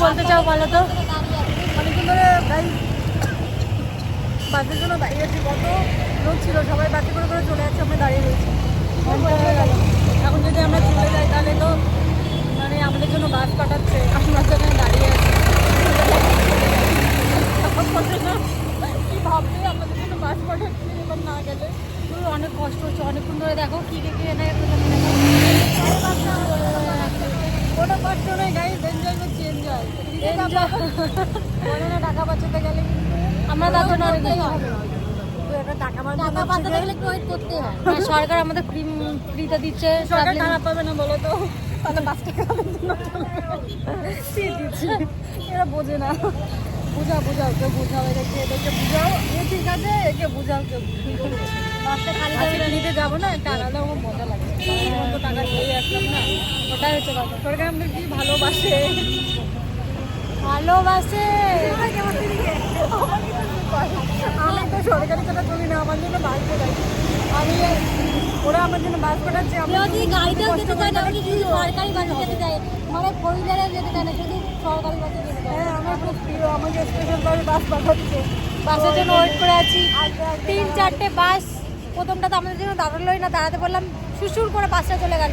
বলতে চাও বলো তো? অনেকদিন ধরে বাসের জন্য দাঁড়িয়ে আছি, কত লোক ছিল, সবাই বাসে করে করে চলে যাচ্ছে, আমরা দাঁড়িয়ে রয়েছি। এখন যদি আমরা চলে যাই তাহলে তো মানে আমাদের জন্য বাস কাটাচ্ছে, আমরা তো এখানে দাঁড়িয়ে আছি। কি ভাববে আমাদের জন্য বাস কাটাচ্ছে এবার না গেলে। অনেক কষ্ট হচ্ছে, অনেকক্ষণ ধরে দেখো কি দেখে কোনো কষ্ট নেই গাইস, এনজয় করছি, এনজয়। টাকা বাঁচাতে গেলে কিন্তু আমরা তাকে করতেই হবে। টাকা বাঁচাতে গেলে একটু ওয়েট করতে হয়। সরকার আমাদের ফ্রিতে দিচ্ছে, সরকার খারাপ পাবে না বলো তো, তাহলে 5 টাকা দিচ্ছি, এরা বোঝে না। বুঝাও কেউ বুঝাও, এদেরকে বুঝাও, ঠিক আছে, একে বুঝাও কেউ। বাসটা খালি আজকে নিতে যাবো না, একটা আলাদা আমার মজা লাগে, তো টাকা দিয়ে আসলাম না, ওটাই হচ্ছে কথা। সরকার আমাদের কি ভালোবাসে। আমি তো সরকারি কথা চলি না, আমার জন্য বাস পেটাই, ওরা আমার জন্য বাস পেটাচ্ছে। যদি গাড়িতেও যেতে চায় না, শুধু সরকারি বাসে যেতে চায়, মানে পরিবারে যেতে চায় না, শুধু সরকারি বাসে যেতে চায়। হ্যাঁ, আমার খুব প্রিয়, আমাকে স্পেশাল ভাবে বাস পাঠাচ্ছে। বাসের জন্য ওয়েট করে আছি, 3-4টে বাস। প্রথমটা তো আমাদের জন্য দাঁড়ালোই না, দাঁড়াতে বললাম, সুসুর করে বাসটা চলে গেল।